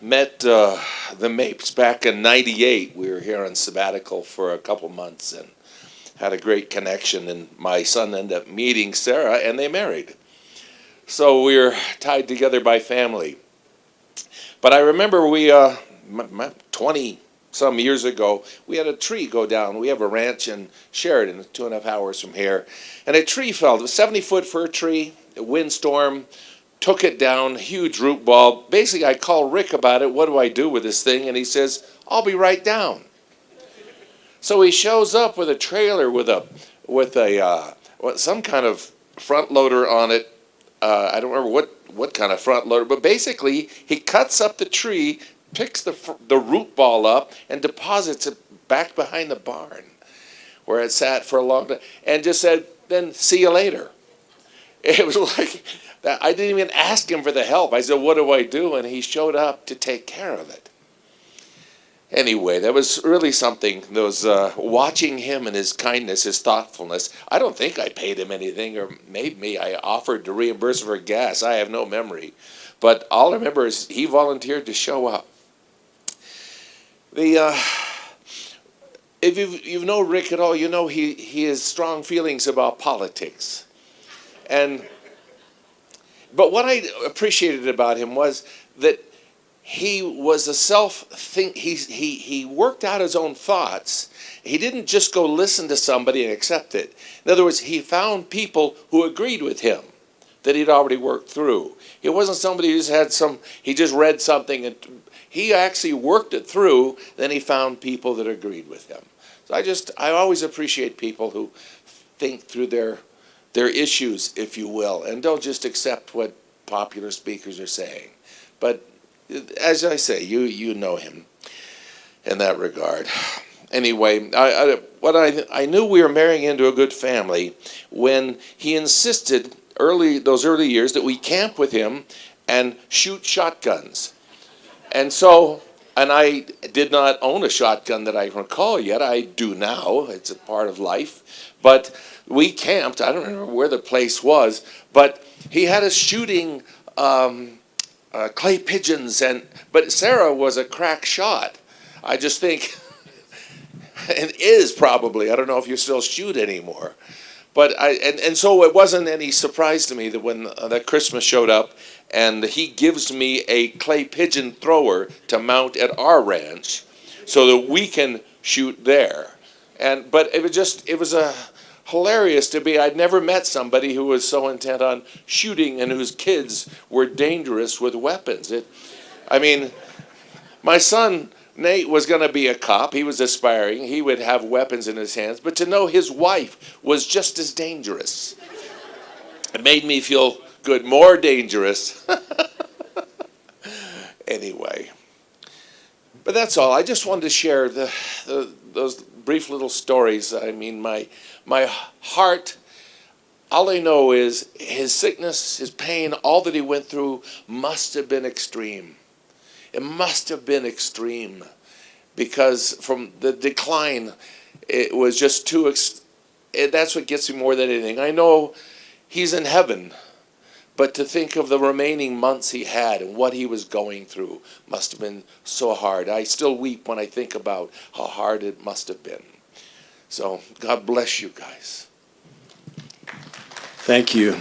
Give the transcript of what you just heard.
met the Mapes back in '98. We were here on sabbatical for a couple months and had a great connection. And my son ended up meeting Sarah, and they married. So we were tied together by family. But I remember 20 some years ago, we had a tree go down. We have a ranch in Sheridan, 2.5 hours from here. And a tree fell. It was a 70-foot fir tree, a windstorm, took it down, huge root ball. Basically, I called Rick about it. What do I do with this thing? And he says, I'll be right down. So he shows up with a trailer with some kind of front loader on it. I don't remember what kind of front loader, but basically he cuts up the tree, picks the root ball up, and deposits it back behind the barn where it sat for a long time, and just said, then see you later. It was like that. I didn't even ask him for the help. I said, what do I do? And he showed up to take care of it. Anyway, that was really something. Those watching him and his kindness, his thoughtfulness. I don't think I paid him anything, or maybe I offered to reimburse for gas. I have no memory. But all I remember is he volunteered to show up. If you know Rick at all, you know he has strong feelings about politics. But what I appreciated about him was that he was he worked out his own thoughts. He didn't just go listen to somebody and accept it. In other words, he found people who agreed with him that he'd already worked through. It wasn't somebody who he just read something, and he actually worked it through. Then he found people that agreed with him. So I always appreciate people who think through their issues, if you will, and don't just accept what popular speakers are saying. But as I say, you know him in that regard. Anyway, I knew we were marrying into a good family when he insisted those early years that we camp with him and shoot shotguns. And I did not own a shotgun that I recall yet. I do now. It's a part of life. But we camped. I don't remember where the place was, but he had us shooting clay pigeons, but Sarah was a crack shot. I just think, and is probably. I don't know if you still shoot anymore, but so it wasn't any surprise to me that when that Christmas showed up, and he gives me a clay pigeon thrower to mount at our ranch, so that we can shoot there. But it was hilarious to be. I'd never met somebody who was so intent on shooting and whose kids were dangerous with weapons. My son Nate was going to be a cop. He was aspiring. He would have weapons in his hands. But to know his wife was just as dangerous, it made me feel good, more dangerous. Anyway, but that's all. I just wanted to share those brief little stories. My heart, all I know is his sickness, his pain, all that he went through must have been extreme. It must have been extreme, because from the decline, it was just that's what gets me more than anything. I know he's in heaven, but to think of the remaining months he had and what he was going through must have been so hard. I still weep when I think about how hard it must have been. So God bless you guys. Thank you.